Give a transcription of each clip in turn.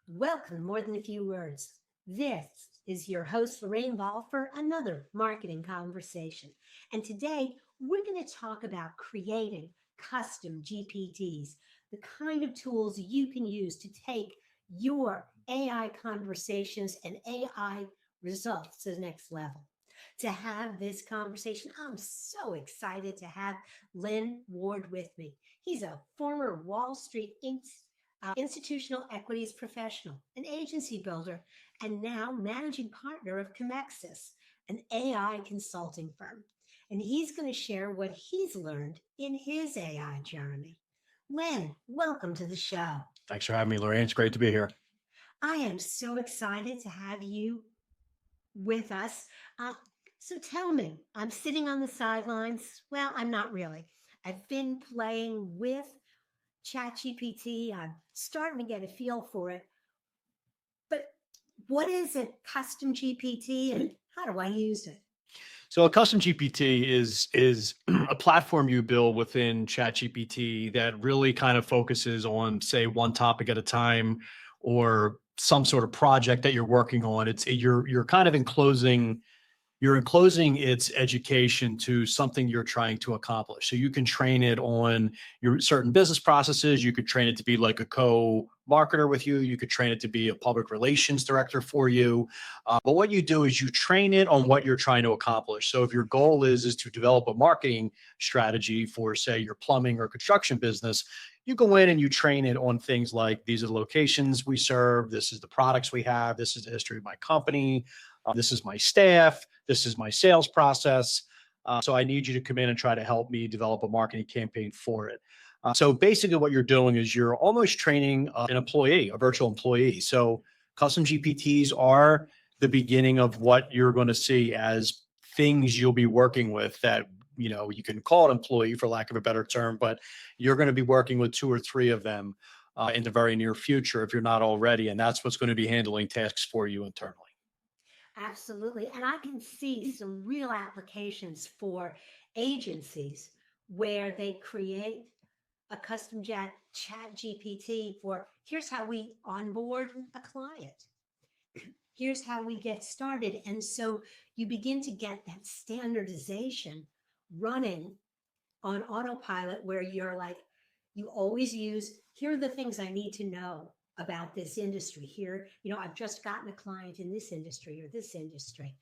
Welcome, More Than a Few Words. This is your host, Lorraine Ball, for another marketing conversation. And today we're going to talk about creating custom GPTs, the kind of tools you can use to take your AI conversations and AI results to the next level. To have this conversation, I'm so excited to have Len Ward with me. He's a former Wall Street institutional equities professional, an agency builder, and now managing partner of Comexis, an AI consulting firm. And he's going to share what he's learned in his AI journey. Len, welcome to the show. Thanks for having me, Lorraine. It's great to be here. I am so excited to have you with us. Uh, so tell me, I'm sitting on the sidelines. Well, I'm not really. I've been playing with ChatGPT. I'm starting to get a feel for it. But what is a custom GPT and how do I use it? So, a custom GPT is a platform you build within ChatGPT that really kind of focuses on, say, one topic at a time, or some sort of project that you're working on. You're kind of enclosing its education to something you're trying to accomplish. So you can train it on your certain business processes. You could train it to be like a co-marketer with you. You could train it to be a public relations director for you. But what you do is you train it on what you're trying to accomplish. So if your goal is to develop a marketing strategy for, say, your plumbing or construction business, you go in and you train it on things like, these are the locations we serve, this is the products we have, this is the history of my company, this is my staff, this is my sales process. So I need you to come in and try to help me develop a marketing campaign for it. So basically, what you're doing is you're almost training an employee, a virtual employee. So custom GPTs are the beginning of what you're going to see as things you'll be working with that, you can call it employee for lack of a better term, but you're going to be working with two or three of them in the very near future if you're not already. And that's what's going to be handling tasks for you internally. Absolutely. And I can see some real applications for agencies where they create a custom chat GPT for here's how we onboard a client. Here's how we get started. And so you begin to get that standardization running on autopilot where you're like, you always use, here are the things I need to know about this industry. Here, I've just gotten a client in this industry or this industry.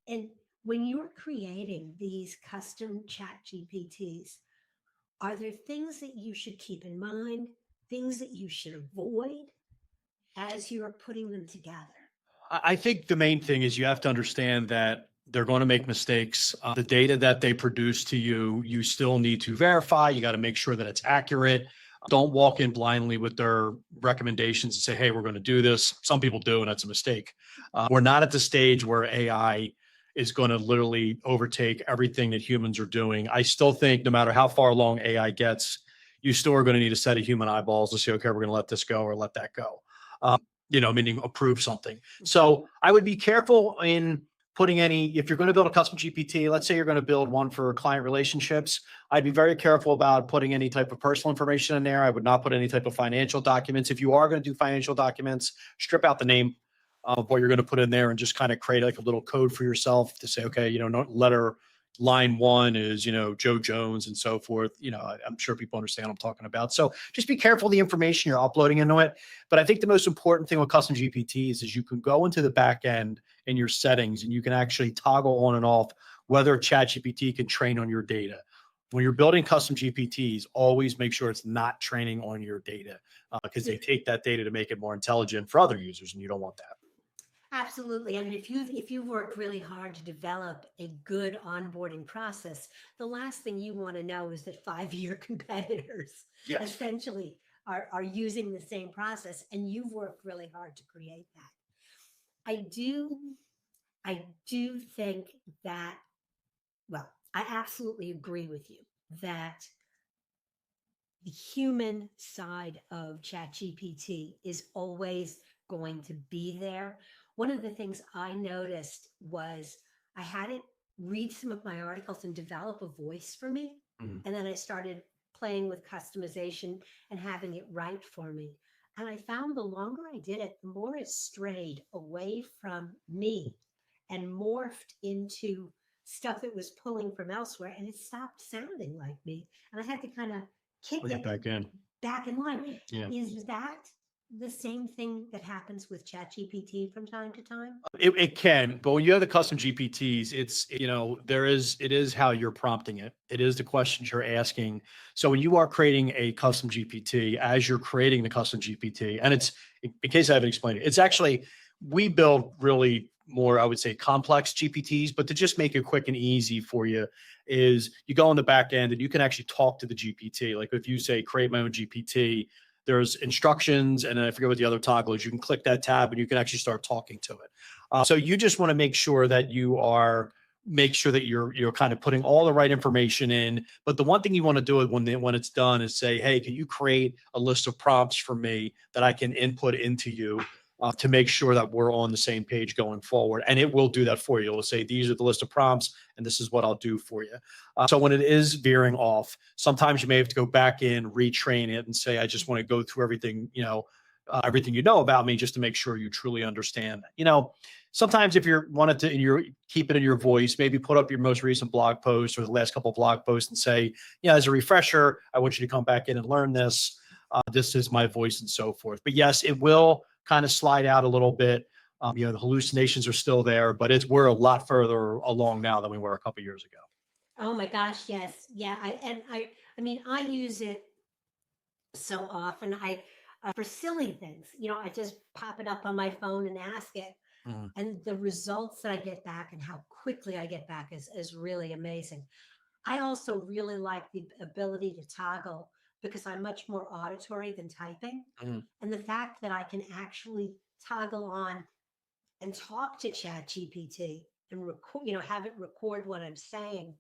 And when you're creating these custom chat GPTs, are there things that you should keep in mind, things that you should avoid as you're putting them together? I think the main thing is you have to understand that they're going to make mistakes. The data that they produce to you, you still need to verify. You got to make sure that it's accurate. Don't walk in blindly with their recommendations and say, hey, we're going to do this. Some people do, and that's a mistake. We're not at the stage where AI is going to literally overtake everything that humans are doing. I still think no matter how far along AI gets, you still are going to need a set of human eyeballs to say, okay, we're going to let this go or let that go. Meaning approve something. So I would be careful in putting if you're going to build a custom GPT, let's say you're going to build one for client relationships, I'd be very careful about putting any type of personal information in there. I would not put any type of financial documents. If you are going to do financial documents, strip out the name of what you're going to put in there and just kind of create like a little code for yourself to say, okay, letter line one is, Joe Jones and so forth. I'm sure people understand what I'm talking about. So just be careful of the information you're uploading into it. But I think the most important thing with custom GPTs is you can go into the back end in your settings and you can actually toggle on and off whether ChatGPT can train on your data. When you're building custom GPTs, always make sure it's not training on your data because they take that data to make it more intelligent for other users, and you don't want that. Absolutely. And if you've worked really hard to develop a good onboarding process, the last thing you want to know is that 5 year competitors Yes. essentially are using the same process and you've worked really hard to create that. I do think that, well, I absolutely agree with you that the human side of ChatGPT is always going to be there. One of the things I noticed was I had it read some of my articles and develop a voice for me. Mhm. And then I started playing with customization and having it write for me. And I found the longer I did it, the more it strayed away from me and morphed into stuff it was pulling from elsewhere. And it stopped sounding like me. And I had to kind of kick Put it it back in. back in line. Yeah. Is that the same thing that happens with ChatGPT from time to time? It can, but when you have the custom GPTs, it is how you're prompting it. It is the questions you're asking. So when you are creating a custom GPT, as you're creating the custom GPT, and it's, in case I haven't explained it, it's actually, we build really more, I would say, complex GPTs, but to just make it quick and easy for you is you go on the back end and you can actually talk to the GPT. Like if you say, create my own GPT, there's instructions, and I forget what the other toggle is. You can click that tab and you can actually start talking to it. So you just want to make sure that you're kind of putting all the right information in. But the one thing you want to do when it's done is say, hey, can you create a list of prompts for me that I can input into you to make sure that we're on the same page going forward? And it will do that for you. It'll say, these are the list of prompts, and this is what I'll do for you. So when it is veering off, sometimes you may have to go back in, retrain it, and say, I just want to go through everything, everything you know about me, just to make sure you truly understand. Sometimes if you wanted to, and you're keep it in your voice, maybe put up your most recent blog post or the last couple of blog posts and say, as a refresher, I want you to come back in and learn this. This is my voice and so forth. But yes, it will kind of slide out a little bit. The hallucinations are still there, but we're a lot further along now than we were a couple of years ago. Oh my gosh, yes. Yeah, I mean, I use it so often. I For silly things, I just pop it up on my phone and ask it, Mhm. and the results that I get back and how quickly I get back is really amazing. I also really like the ability to toggle because I'm much more auditory than typing, Mhm. and the fact that I can actually toggle on and talk to ChatGPT and record, have it record what I'm saying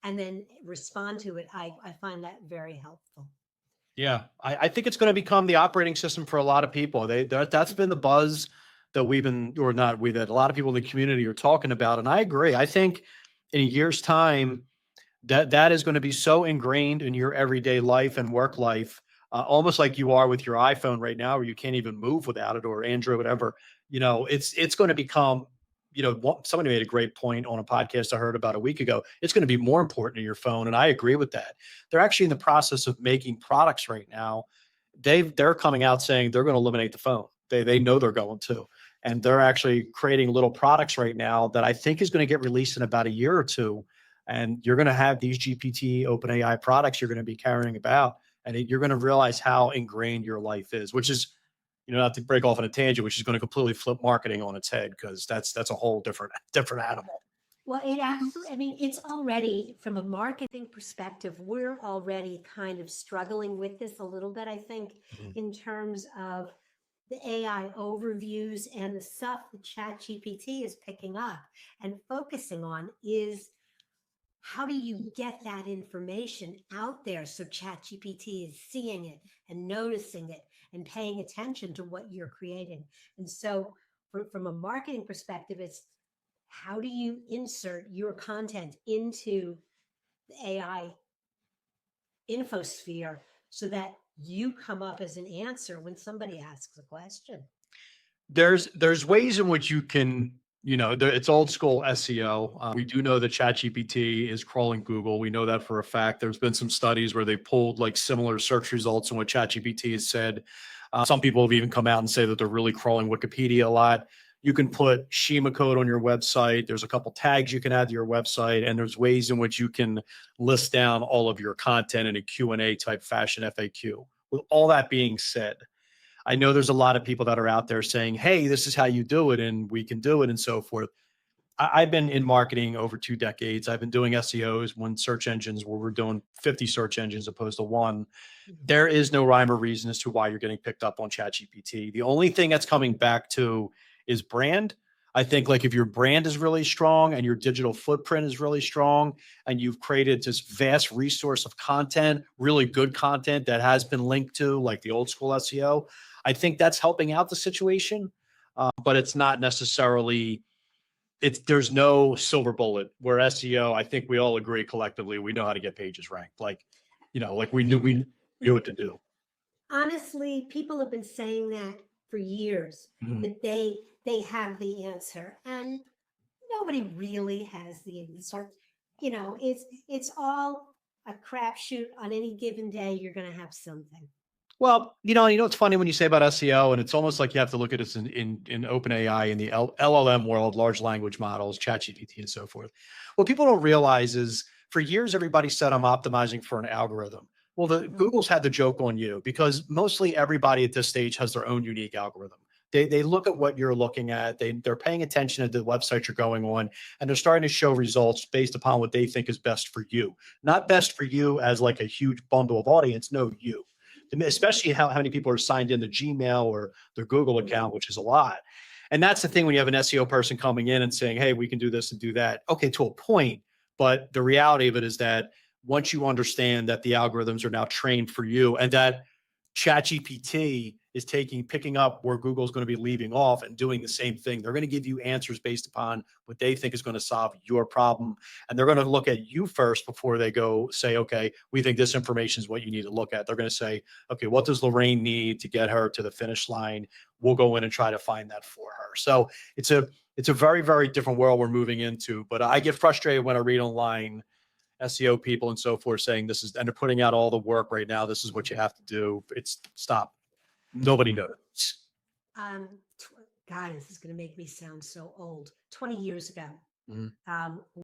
and then respond to it. I find that very helpful. Yeah, I think it's going to become the operating system for a lot of people. That's been the buzz that we've been, or not we, that a lot of people in the community are talking about. And I agree. I think in a year's time, that is going to be so ingrained in your everyday life and work life, almost like you are with your iPhone right now, where you can't even move without it, or Android, whatever. It's going to become. Somebody made a great point on a podcast I heard about a week ago. It's going to be more important in your phone, and I agree with that. They're actually in the process of making products right now. They're coming out saying they're going to eliminate the phone. They know they're going to, and they're actually creating little products right now that I think is going to get released in about a year or two, and you're going to have these GPT OpenAI products you're going to be carrying about, and you're going to realize how ingrained your life is, which is, not to break off on a tangent, which is going to completely flip marketing on its head, because that's a whole different animal. Well, it absolutely, I mean, it's already from a marketing perspective, we're already kind of struggling with this a little bit, I think, Mhm. in terms of the AI overviews and the stuff that ChatGPT is picking up and focusing on is how do you get that information out there so ChatGPT is seeing it and noticing it and paying attention to what you're creating? And so, from a marketing perspective, it's how do you insert your content into the AI infosphere so that you come up as an answer when somebody asks a question? There's ways in which you can, it's old school SEO. We do know that ChatGPT is crawling Google. We know that for a fact. There's been some studies where they pulled like similar search results in what ChatGPT has said. Some people have even come out and say that they're really crawling Wikipedia a lot. You can put Shima code on your website. There's a couple tags you can add to your website, and there's ways in which you can list down all of your content in a Q&A type fashion, FAQ. With all that being said, I know there's a lot of people that are out there saying, hey, this is how you do it, and we can do it, and so forth. I've been in marketing over 2 decades. I've been doing SEOs when search engines where we're doing 50 search engines opposed to one. Mhm. There is no rhyme or reason as to why you're getting picked up on ChatGPT. The only thing that's coming back to is brand. I think like if your brand is really strong and your digital footprint is really strong and you've created this vast resource of content, really good content that has been linked to like the old school SEO, I think that's helping out the situation. But it's not necessarily, there's no silver bullet where SEO, I think we all agree collectively, we know how to get pages ranked. Like we knew what to do. honestly, people have been saying that for years, Mhm. that they have the answer, and nobody really has the answer. It's all a crapshoot. On any given day, you're going to have something. Well, it's funny when you say about SEO, and it's almost like you have to look at this in open AI in the LLM world, large language models, ChatGPT, and so forth. What people don't realize is for years, everybody said I'm optimizing for an algorithm. Well, the Mhm. Google's had the joke on you because mostly everybody at this stage has their own unique algorithm. They look at what you're looking at. They're paying attention to the website you're going on, and they're starting to show results based upon what they think is best for you, not best for you as like a huge bundle of audience. No, you, especially how many people are signed into Gmail or their Google account, which is a lot. And that's the thing when you have an SEO person coming in and saying, hey, we can do this and do that. Okay, to a point. But the reality of it is that once you understand that the algorithms are now trained for you and that ChatGPT is picking up where Google's going to be leaving off and doing the same thing. They're going to give you answers based upon what they think is going to solve your problem. And they're going to look at you first before they go say, okay, we think this information is what you need to look at. They're going to say, okay, what does Lorraine need to get her to the finish line? We'll go in and try to find that for her. So it's a very, very different world we're moving into. But I get frustrated when I read online SEO people and so forth saying this is, and they're putting out all the work right now. This is what you have to do. It's stop. Nobody knows. Um, God, this is going to make me sound so old. 20 years ago, Mhm.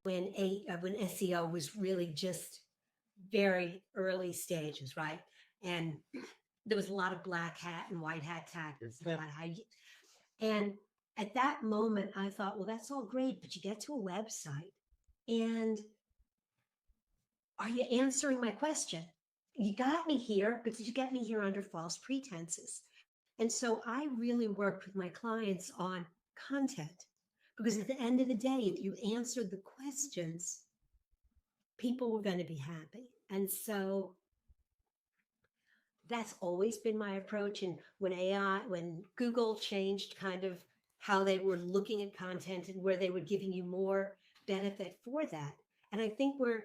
when SEO was really just very early stages, right? And there was a lot of black hat and white hat tactics about how you, and at that moment I thought, well, that's all great, but you get to a website and are you answering my question? You got me here because you get me here under false pretenses. And so I really worked with my clients on content because at the end of the day, if you answered the questions, people were going to be happy. And so that's always been my approach. And when Google changed kind of how they were looking at content and where they were giving you more benefit for that. And I think we're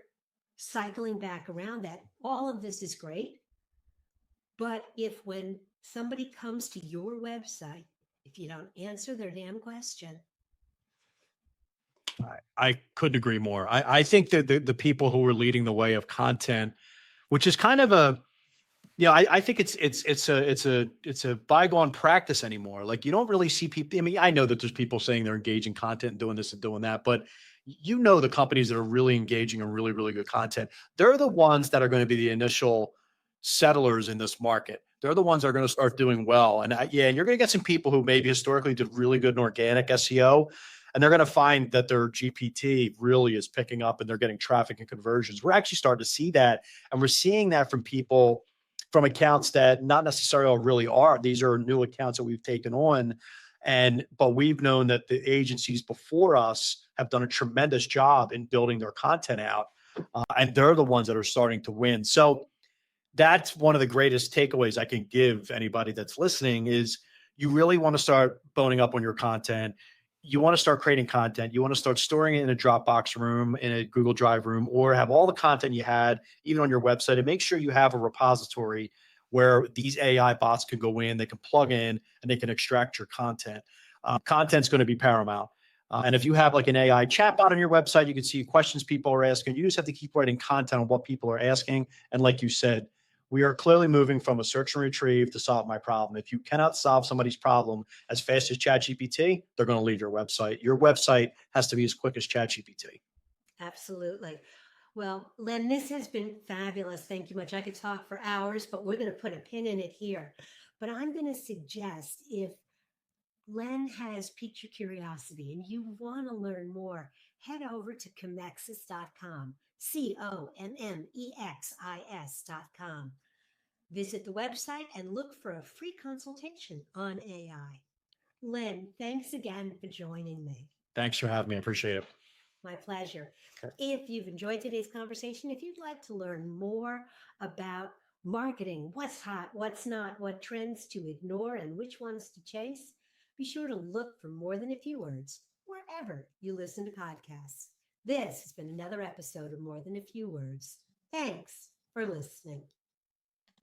cycling back around that. All of this is great. But if when somebody comes to your website, if you don't answer their damn question, I couldn't agree more. I think that the people who are leading the way of content, which is kind of a, I think it's a bygone practice anymore. Like you don't really see people. I mean, I know that there's people saying they're engaging content and doing this and doing that, but the companies that are really engaging and really, really good content, they're the ones that are going to be the initial settlers in this market. They're the ones that are going to start doing well. And and you're going to get some people who maybe historically did really good in organic SEO, and they're going to find that their GPT really is picking up and they're getting traffic and conversions. We're actually starting to see that, and we're seeing that from people from accounts that not necessarily really are. These are new accounts that we've taken on. But we've known that the agencies before us have done a tremendous job in building their content out. And they're the ones that are starting to win. So that's one of the greatest takeaways I can give anybody that's listening is you really want to start boning up on your content. You want to start creating content. You want to start storing it in a Dropbox room, in a Google Drive room, or have all the content you had even on your website, and make sure you have a repository where these AI bots can go in, they can plug in, and they can extract your content. Content's going to be paramount. And if you have like an AI chatbot on your website, you can see questions people are asking. You just have to keep writing content on what people are asking. And like you said, we are clearly moving from a search and retrieve to solve my problem. If you cannot solve somebody's problem as fast as ChatGPT, they're going to leave your website. Your website has to be as quick as ChatGPT. absolutely. Well, Len, this has been fabulous. Thank you much. I could talk for hours, but we're going to put a pin in it here. But I'm going to suggest if Len has piqued your curiosity and you want to learn more, head over to Commexis.com, COMMEXIS.com. Visit the website and look for a free consultation on AI. Len, thanks again for joining me. Thanks for having me. I appreciate it. My pleasure. Okay. If you've enjoyed today's conversation, if you'd like to learn more about marketing, what's hot, what's not, what trends to ignore, and which ones to chase, be sure to look for More Than a Few Words wherever you listen to podcasts. This has been another episode of More Than a Few Words. Thanks for listening.